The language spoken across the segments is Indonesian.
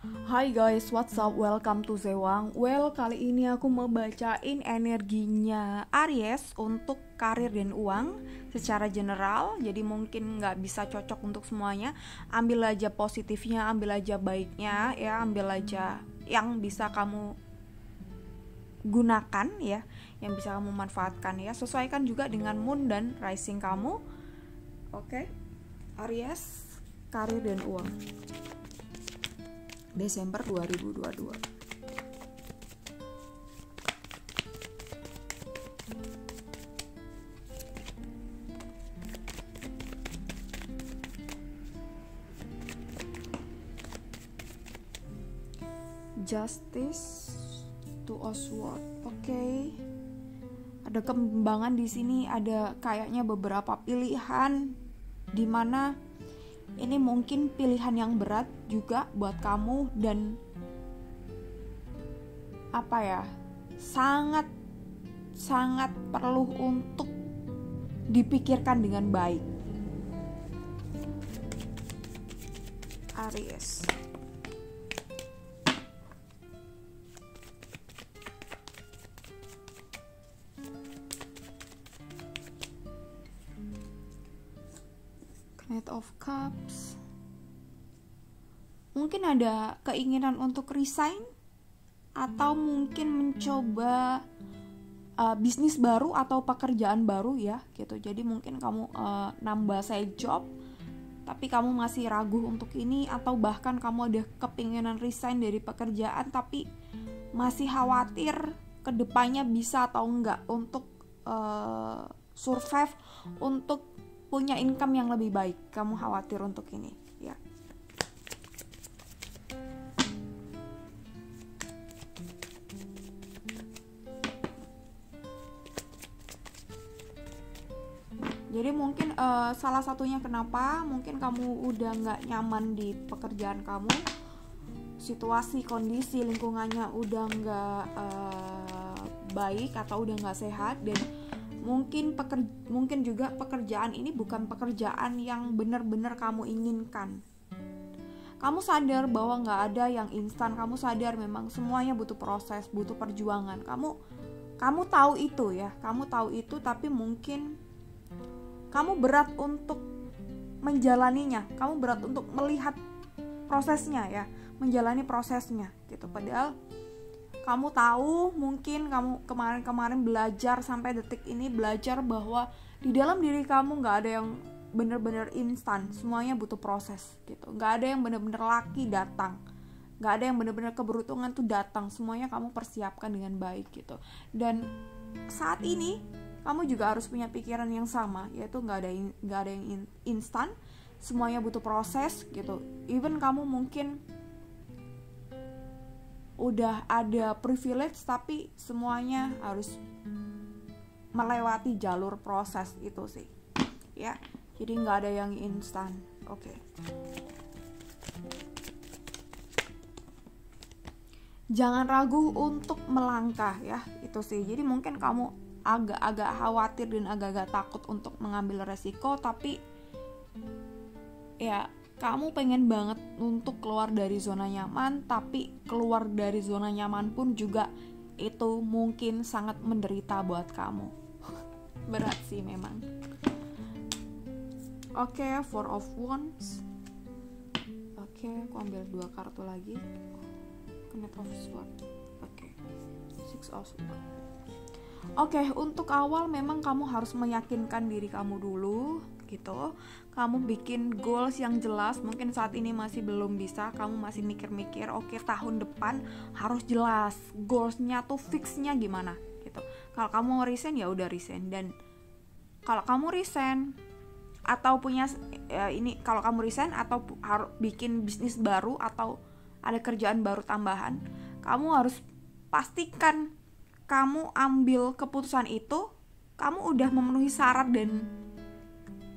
Hai guys, what's up? Welcome to Zewang. Well, kali ini aku mau bacain energinya Aries untuk karir dan uang secara general. Jadi mungkin nggak bisa cocok untuk semuanya. Ambil aja positifnya, ambil aja baiknya, ya, ambil aja yang bisa kamu gunakan ya, yang bisa kamu manfaatkan ya. Sesuaikan juga dengan moon dan rising kamu. Oke, Aries, karir dan uang. Desember 2022. Justice to Oswald. Oke. Ada kembangan di sini, ada kayaknya beberapa pilihan di mana ini mungkin pilihan yang berat juga buat kamu dan sangat perlu untuk dipikirkan dengan baik. Aries. Knight of Cups. Mungkin ada keinginan untuk resign atau mungkin mencoba bisnis baru atau pekerjaan baru ya gitu. Jadi mungkin kamu nambah side job tapi kamu masih ragu untuk ini, atau bahkan kamu ada kepinginan resign dari pekerjaan tapi masih khawatir kedepannya bisa atau enggak untuk survive, untuk punya income yang lebih baik. Kamu khawatir untuk ini ya. Jadi mungkin salah satunya kenapa mungkin kamu udah gak nyaman di pekerjaan kamu, situasi, kondisi, lingkungannya udah gak baik atau udah gak sehat, dan mungkin juga pekerjaan ini bukan pekerjaan yang benar-benar kamu inginkan. Kamu sadar bahwa gak ada yang instan. Kamu sadar memang semuanya butuh proses, butuh perjuangan. Kamu tahu itu ya. Kamu tahu itu, tapi mungkin kamu berat untuk menjalaninya. Kamu berat untuk melihat prosesnya ya, menjalani prosesnya gitu. Padahal kamu tahu, mungkin kamu kemarin belajar sampai detik ini, belajar bahwa di dalam diri kamu gak ada yang benar-benar instan. Semuanya butuh proses gitu. Gak ada yang benar-benar laki datang, gak ada yang benar-benar keberuntungan tuh datang. Semuanya kamu persiapkan dengan baik gitu. Dan saat ini kamu juga harus punya pikiran yang sama, yaitu gak ada yang instan. Semuanya butuh proses gitu. Even kamu mungkin udah ada privilege, tapi semuanya harus melewati jalur proses itu sih ya. Jadi nggak ada yang instan. Oke. Jangan ragu untuk melangkah ya, itu sih. Jadi mungkin kamu agak-agak khawatir dan agak-agak takut untuk mengambil resiko, tapi ya kamu pengen banget untuk keluar dari zona nyaman, tapi keluar dari zona nyaman pun juga itu mungkin sangat menderita buat kamu. Berat sih memang. Oke, Four of Wands. Oke, aku ambil 2 kartu lagi. Knight of Swords. Oke, Six of Swords. Oke, untuk awal memang kamu harus meyakinkan diri kamu dulu gitu. Kamu bikin goals yang jelas. Mungkin saat ini masih belum bisa, kamu masih mikir-mikir, oke, tahun depan harus jelas goalsnya tuh fixnya gimana gitu. Kalau kamu mau resign ya udah resign. Dan kalau kamu resign atau kalau kamu resign atau harus bikin bisnis baru atau ada kerjaan baru tambahan, kamu harus pastikan kamu ambil keputusan itu, kamu udah memenuhi syarat dan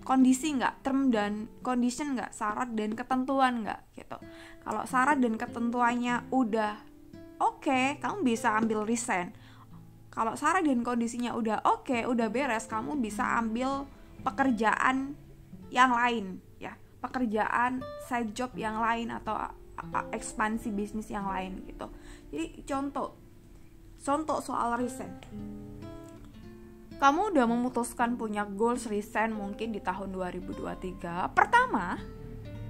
kondisi nggak, term dan condition nggak, syarat dan ketentuan nggak gitu. Kalau syarat dan ketentuannya udah oke, kamu bisa ambil resign. Kalau syarat dan kondisinya udah oke, udah beres, kamu bisa ambil pekerjaan yang lain ya, pekerjaan side job yang lain atau ekspansi bisnis yang lain gitu. Jadi contoh soal resign. Kamu udah memutuskan punya goals resign mungkin di tahun 2023. Pertama,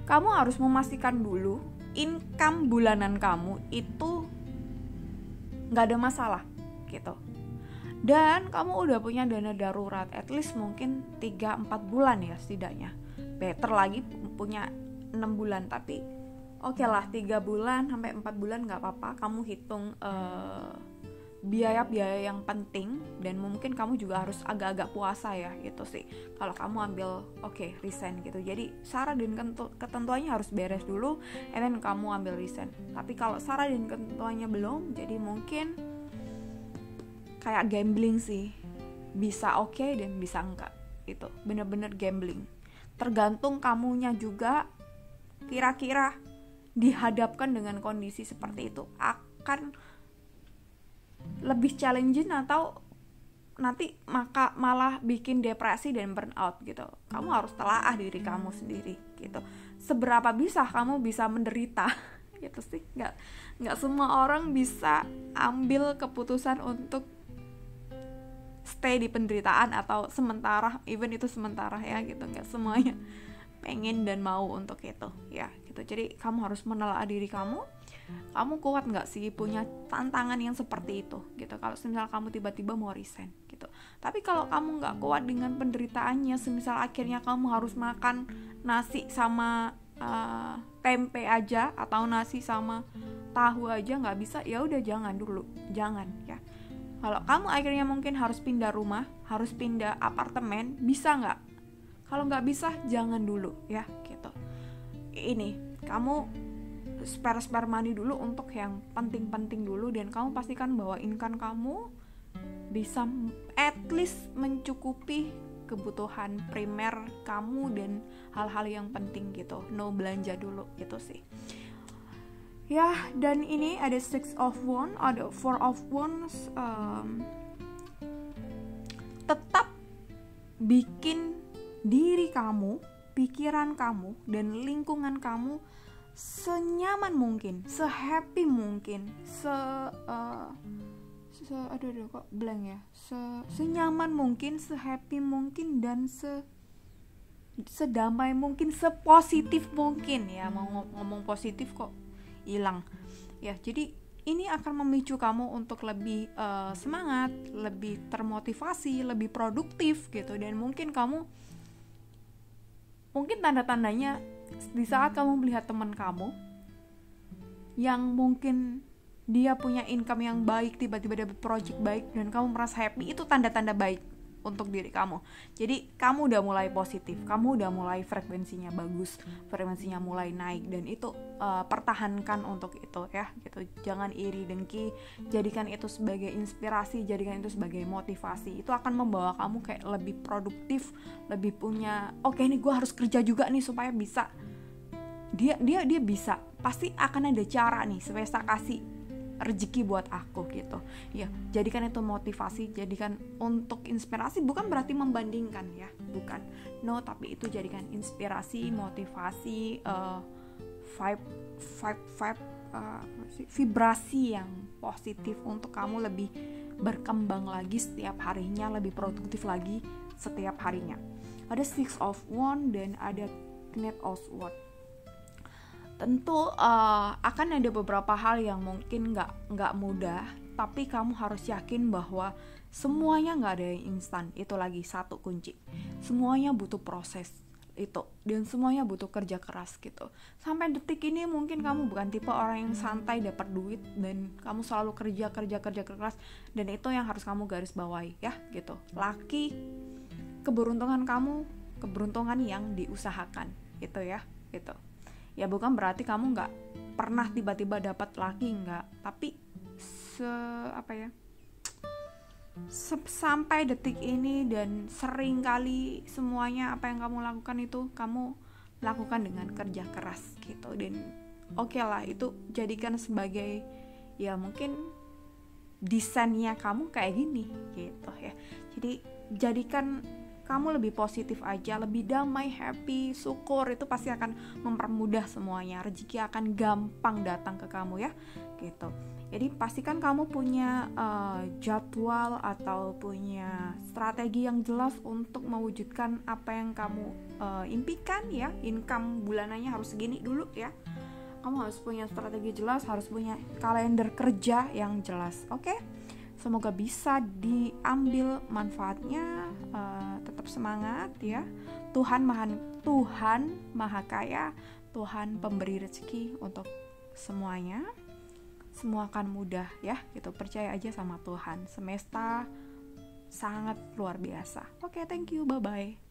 kamu harus memastikan dulu income bulanan kamu itu gak ada masalah gitu. Dan kamu udah punya dana darurat at least mungkin 3-4 bulan ya setidaknya. Better lagi punya 6 bulan, tapi oke lah 3 bulan sampai 4 bulan gak apa-apa. Kamu hitung biaya-biaya yang penting, dan mungkin kamu juga harus agak-agak puasa ya gitu sih kalau kamu ambil resign gitu. Jadi syarat dan ketentuannya harus beres dulu, and then kamu ambil resign. Tapi kalau syarat dan ketentuannya belum, jadi mungkin kayak gambling sih, bisa oke dan bisa enggak. Itu bener-bener gambling, tergantung kamunya juga. Kira-kira dihadapkan dengan kondisi seperti itu akan lebih challenging atau nanti malah bikin depresi dan burnout gitu. Kamu harus telaah diri kamu sendiri gitu. Seberapa bisa kamu bisa menderita gitu sih. Nggak semua orang bisa ambil keputusan untuk stay di penderitaan atau sementara, even itu sementara ya gitu. Nggak semuanya pengen dan mau untuk itu ya gitu. Jadi kamu harus menelaah diri kamu kuat nggak sih punya tantangan yang seperti itu gitu. Kalau semisal kamu tiba-tiba mau resign gitu, tapi kalau kamu nggak kuat dengan penderitaannya, semisal akhirnya kamu harus makan nasi sama tempe aja atau nasi sama tahu aja nggak bisa, ya udah jangan ya. Kalau kamu akhirnya mungkin harus pindah rumah, harus pindah apartemen, bisa nggak? Kalau nggak bisa, jangan dulu ya gitu. Ini kamu spare money dulu untuk yang penting-penting dulu, dan kamu pastikan bahwa income kamu bisa at least mencukupi kebutuhan primer kamu dan hal-hal yang penting gitu. No belanja dulu gitu sih ya. Dan ini ada 6 of Wands, ada 4 of Wands. Tetap bikin diri kamu, pikiran kamu, dan lingkungan kamu senyaman mungkin, sehappy mungkin, senyaman mungkin, sehappy mungkin, dan sedamai mungkin, sepositif mungkin ya. Mau ngomong positif kok hilang ya. Jadi ini akan memicu kamu untuk lebih semangat, lebih termotivasi, lebih produktif gitu. Dan mungkin tanda-tandanya di saat kamu melihat teman kamu yang mungkin dia punya income yang baik, tiba-tiba dapat project baik dan kamu merasa happy, itu tanda-tanda baik untuk diri kamu. Jadi kamu udah mulai positif, kamu udah mulai frekuensinya bagus, frekuensinya mulai naik, dan itu pertahankan untuk itu ya gitu. Jangan iri dengki, jadikan itu sebagai inspirasi, jadikan itu sebagai motivasi. Itu akan membawa kamu kayak lebih produktif, lebih punya ini gue harus kerja juga nih supaya bisa. Dia bisa, pasti akan ada cara nih supaya saya kasih rezeki buat aku gitu ya. Jadikan itu motivasi, jadikan untuk inspirasi, bukan berarti membandingkan ya, bukan, no, tapi itu jadikan inspirasi, motivasi, vibrasi yang positif untuk kamu lebih berkembang lagi setiap harinya, lebih produktif lagi setiap harinya. Ada 6 of Wands dan ada Knight of Swords. Tentu akan ada beberapa hal yang mungkin nggak mudah, tapi kamu harus yakin bahwa semuanya nggak ada yang instan. Itu lagi satu kunci. Semuanya butuh proses itu, dan semuanya butuh kerja keras gitu. Sampai detik ini mungkin kamu bukan tipe orang yang santai dapat duit, dan kamu selalu kerja keras, dan itu yang harus kamu garis bawahi ya gitu. Laki, keberuntungan kamu, keberuntungan yang diusahakan itu ya gitu. Ya bukan berarti kamu nggak pernah tiba-tiba dapat laki, nggak, tapi sampai detik ini dan sering kali semuanya apa yang kamu lakukan itu kamu lakukan dengan kerja keras gitu. Dan oke lah, itu jadikan sebagai ya mungkin desainnya kamu kayak gini gitu ya. Jadi jadikan kamu lebih positif aja, lebih damai, happy, syukur, itu pasti akan mempermudah semuanya. Rezeki akan gampang datang ke kamu ya, gitu. Jadi pastikan kamu punya jadwal atau punya strategi yang jelas untuk mewujudkan apa yang kamu impikan ya. Income bulanannya harus segini dulu ya. Kamu harus punya strategi jelas, harus punya kalender kerja yang jelas. Oke? Semoga bisa diambil manfaatnya. Tetap semangat ya. Tuhan Maha Kaya, Tuhan pemberi rezeki untuk semuanya. Semua akan mudah ya, gitu. Percaya aja sama Tuhan. Semesta sangat luar biasa. Oke, thank you, bye-bye.